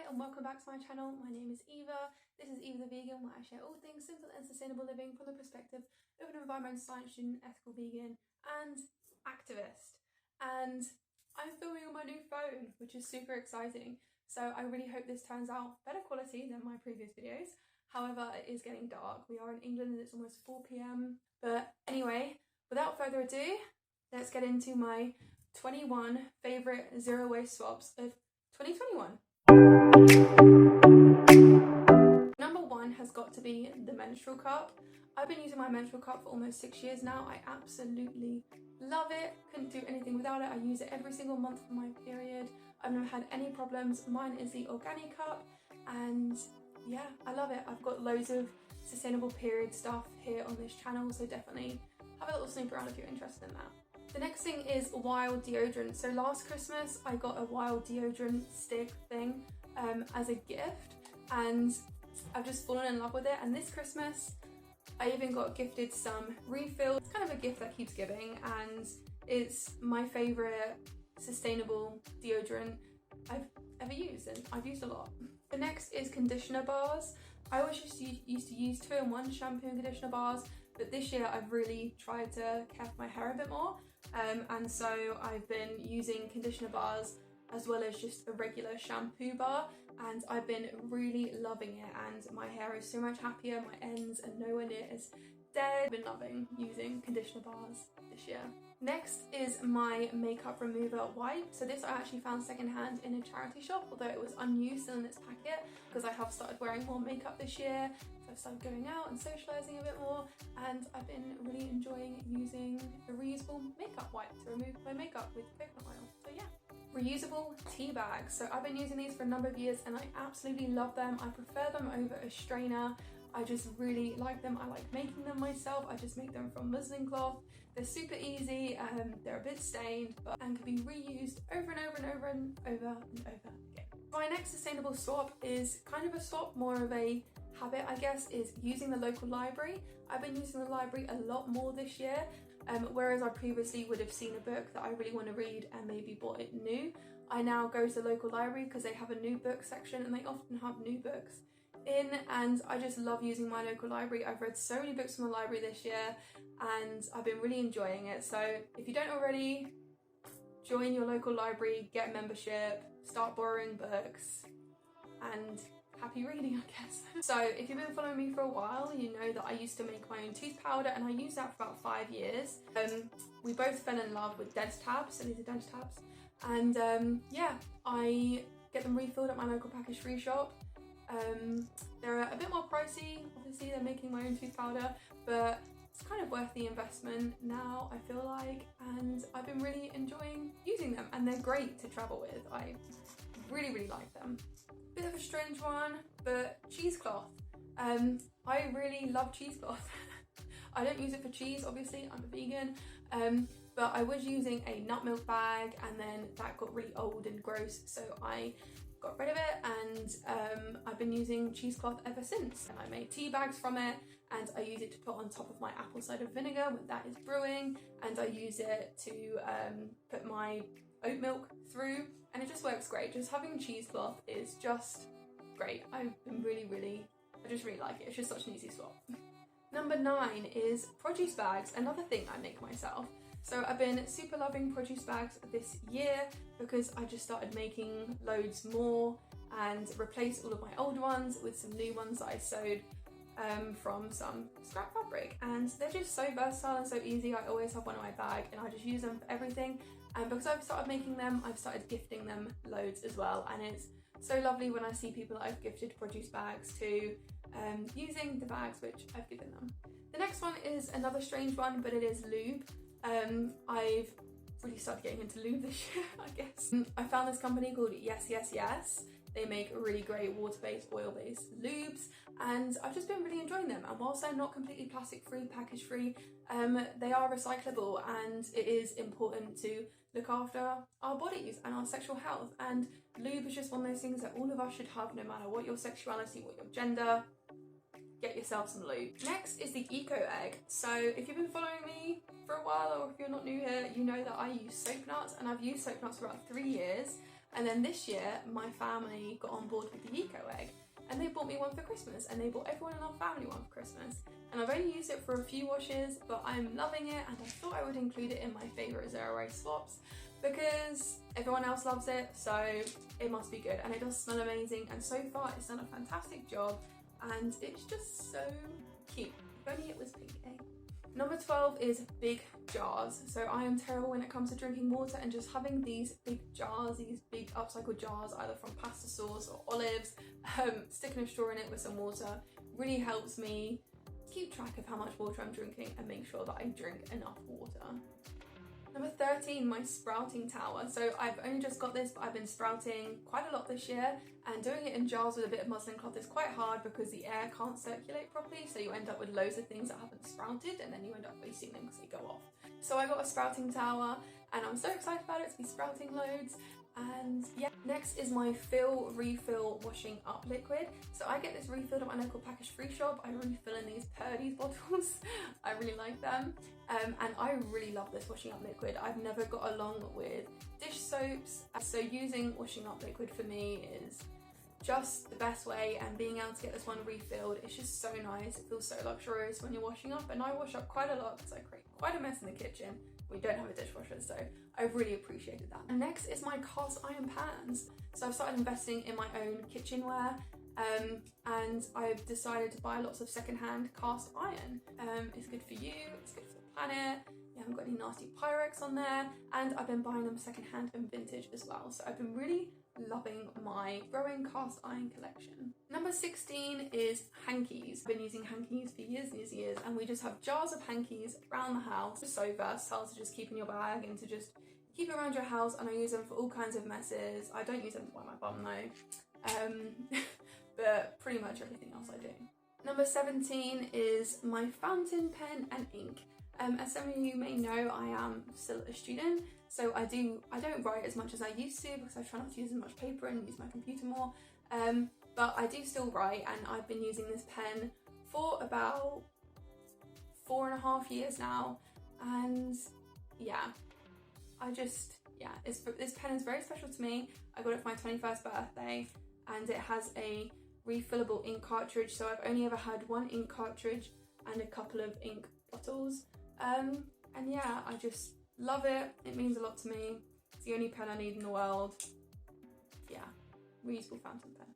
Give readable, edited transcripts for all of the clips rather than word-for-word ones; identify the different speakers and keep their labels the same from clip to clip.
Speaker 1: and welcome back to my channel. My name is Eva. This is Eva the Vegan, where I share all things simple and sustainable living from the perspective of an environmental science student, ethical vegan and activist. And I'm filming on my new phone, which is super exciting. So I really hope this turns out better quality than my previous videos. However, it is getting dark. We are in England and it's almost 4 p.m. But anyway, without further ado, let's get into my 21 favourite zero waste swaps of 2021. Number one has got to be the menstrual cup. I've been using my menstrual cup for almost 6 years now. I absolutely love it. Couldn't do anything without it. I use it every single month for my period. I've never had any problems. Mine is the organic cup and yeah, I love it. I've got loads of sustainable period stuff here on this channel, so definitely have a little snoop around if you're interested in that. The next thing is wild deodorant. So last Christmas I got a wild deodorant stick thing as a gift and I've just fallen in love with it, and this Christmas I even got gifted some refill. It's kind of a gift that keeps giving and it's my favourite sustainable deodorant I've ever used, and I've used a lot. The next is conditioner bars. I always used to use 2-in-1 shampoo and conditioner bars, but this year I've really tried to care for my hair a bit more, and so I've been using conditioner bars as well as just a regular shampoo bar, and I've been really loving it, and my hair is so much happier, my ends are nowhere near as dead. I've been loving using conditioner bars this year. Next is my makeup remover wipe. So this I actually found secondhand in a charity shop, although it was unused still in its packet, because I have started wearing more makeup this year. So I've started going out and socialising a bit more, and I've been really enjoying using a reusable makeup wipe to remove my makeup with coconut oil. So yeah. Reusable tea bags. So I've been using these for a number of years and I absolutely love them. I prefer them over a strainer. I just really like them. I like making them myself. I just make them from muslin cloth. They're super easy, they're a bit stained, and can be reused over and over and over and over and over again. My next sustainable swap is kind of a swap, more of a habit I guess, is using the local library. I've been using the library a lot more this year, whereas I previously would have seen a book that I really want to read and maybe bought it new. I now go to the local library because they have a new book section and they often have new books in, and I just love using my local library. I've read so many books from the library this year and I've been really enjoying it. So if you don't already, join your local library, get a membership, start borrowing books, and happy reading, I guess. So if you've been following me for a while, you know that I used to make my own tooth powder and I used that for about 5 years. We both fell in love with dent tabs, so these are dent tabs, and yeah, I get them refilled at my local package free shop. They're a bit more pricey, obviously, than making my own tooth powder, but it's kind of worth the investment now, I feel like, and I've been really enjoying using them, and they're great to travel with. I really like them. Bit of a strange one, but cheesecloth. I really love cheesecloth. I don't use it for cheese, obviously, I'm a vegan, but I was using a nut milk bag and then that got really old and gross, so I got rid of it, and I've been using cheesecloth ever since. And I made tea bags from it, and I use it to put on top of my apple cider vinegar when that is brewing, and I use it to put my oat milk through, and it just works great. Just having cheesecloth is just great. I just really like it. It's just such an easy swap. Number 9 is produce bags, another thing I make myself. So I've been super loving produce bags this year because I just started making loads more and replaced all of my old ones with some new ones that I sewed from some scrap fabric, and they're just so versatile and so easy. I always have one in my bag and I just use them for everything, and because I've started making them, I've started gifting them loads as well, and it's so lovely when I see people that I've gifted produce bags to using the bags which I've given them. The next one is another strange one, but it is lube. I've really started getting into lube this year, I guess. I found this company called Yes. They make really great water-based, oil-based lubes, and I've just been really enjoying them. And whilst they're not completely plastic-free, package-free, they are recyclable, and it is important to look after our bodies and our sexual health. And lube is just one of those things that all of us should have, no matter what your sexuality, what your gender. Get yourself some lube. Next is the Eco Egg. So if you've been following me for a while, or if you're not new here, you know that I use soap nuts, and I've used soap nuts for about 3 years. And then this year, my family got on board with the Eco Egg, and they bought me one for Christmas, and they bought everyone in our family one for Christmas. And I've only used it for a few washes, but I'm loving it, and I thought I would include it in my favourite zero waste swaps because everyone else loves it, so it must be good. And it does smell amazing, and so far it's done a fantastic job, and it's just so cute. If only it was pink, eh? Number 12 is big jars. So I am terrible when it comes to drinking water, and just having these big jars, these big upcycled jars, either from pasta sauce or olives, sticking a straw in it with some water really helps me keep track of how much water I'm drinking and make sure that I drink enough water. Number 13, my sprouting tower. So I've only just got this, but I've been sprouting quite a lot this year, and doing it in jars with a bit of muslin cloth is quite hard because the air can't circulate properly, so you end up with loads of things that haven't sprouted, and then you end up wasting them because they go off. So I got a sprouting tower, and I'm so excited about it to be sprouting loads. And yeah, next is my refill washing up liquid. So I get this refilled at my local packaged free shop. I refill in these Purdy's bottles. I really like them. And I really love this washing up liquid. I've never got along with dish soaps. So using washing up liquid for me is just the best way, and being able to get this one refilled, it's just so nice. It feels so luxurious when you're washing up, and I wash up quite a lot because I create quite a mess in the kitchen. We don't have a dishwasher, so I really appreciated that. And next is my cast iron pans. So I've started investing in my own kitchenware, and I've decided to buy lots of secondhand cast iron. It's good for you, it's good for the planet, you haven't got any nasty Pyrex on there, and I've been buying them secondhand and vintage as well. So I've been really loving my growing cast iron collection. Number 16 is Hankies. I've been using Hankies for years and years and years, and we just have jars of Hankies around the house. It's so versatile to just keep in your bag and to just keep around your house, and I use them for all kinds of messes. I don't use them to wipe my bum though, but pretty much everything else I do. Number 17 is my fountain pen and ink. As some of you may know, I am still a student, so I don't write as much as I used to because I try not to use as much paper and use my computer more, but I do still write, and I've been using this pen for about 4.5 years now, and yeah, this pen is very special to me. I got it for my 21st birthday, and it has a refillable ink cartridge, so I've only ever had one ink cartridge and a couple of ink bottles. And yeah, I just love it. It means a lot to me. It's the only pen I need in the world. Yeah, reusable fountain pen.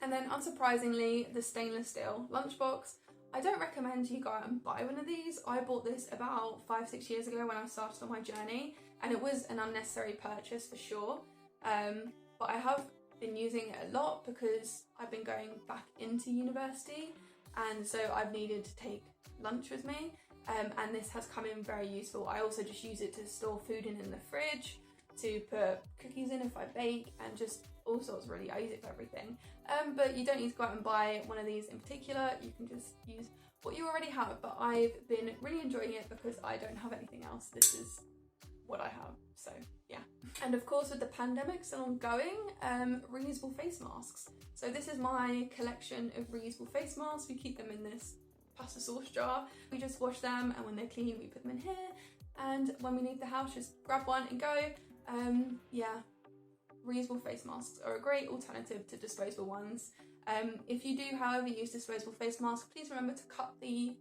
Speaker 1: And then unsurprisingly, the stainless steel lunchbox. I don't recommend you go out and buy one of these. I bought this about 5-6 years ago when I started on my journey, and it was an unnecessary purchase for sure. But I have been using it a lot because I've been going back into university, and so I've needed to take lunch with me. And this has come in very useful. I also just use it to store food in the fridge, to put cookies in if I bake, and just all sorts really. I use it for everything. But you don't need to go out and buy one of these in particular. You can just use what you already have. But I've been really enjoying it because I don't have anything else. This is what I have. So yeah. And of course, with the pandemic still ongoing, reusable face masks. So this is my collection of reusable face masks. We keep them in this pasta sauce jar. We just wash them, and when they're clean we put them in here, and when we leave the house just grab one and go. Yeah, reusable face masks are a great alternative to disposable ones. If you do however use disposable face masks, please remember to cut the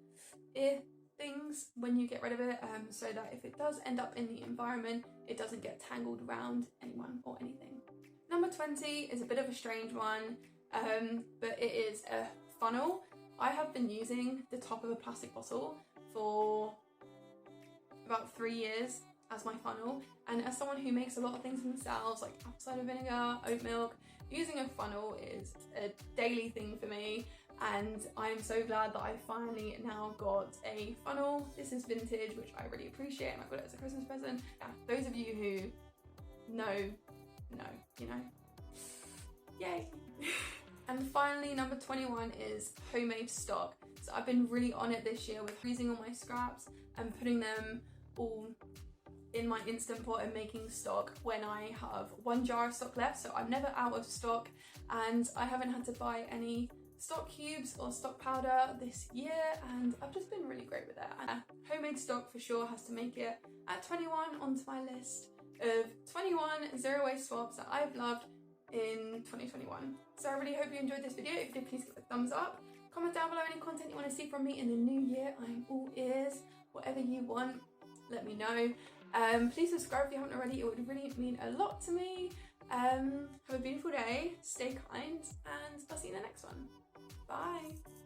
Speaker 1: ear things when you get rid of it, so that if it does end up in the environment, it doesn't get tangled around anyone or anything. Number 20 is a bit of a strange one, but it is a funnel. I have been using the top of a plastic bottle for about 3 years as my funnel, and as someone who makes a lot of things themselves, like apple cider vinegar, oat milk, using a funnel is a daily thing for me, and I'm so glad that I finally now got a funnel. This is vintage, which I really appreciate, and I got it as a Christmas present. Yeah, those of you who know, you know, yay. And finally, number 21 is homemade stock. So I've been really on it this year with freezing all my scraps and putting them all in my Instant Pot and making stock when I have 1 jar of stock left. So I'm never out of stock, and I haven't had to buy any stock cubes or stock powder this year, and I've just been really great with it. And homemade stock for sure has to make it at 21 onto my list. of 21 zero waste swaps that I've loved in 2021. So I really hope you enjoyed this video. If you did, please give it a thumbs up. Comment down below any content you want to see from me in the new year. I'm all ears. Whatever you want, let me know. Please subscribe if you haven't already. It would really mean a lot to me. Have a beautiful day, stay kind, and I'll see you in the next one. Bye.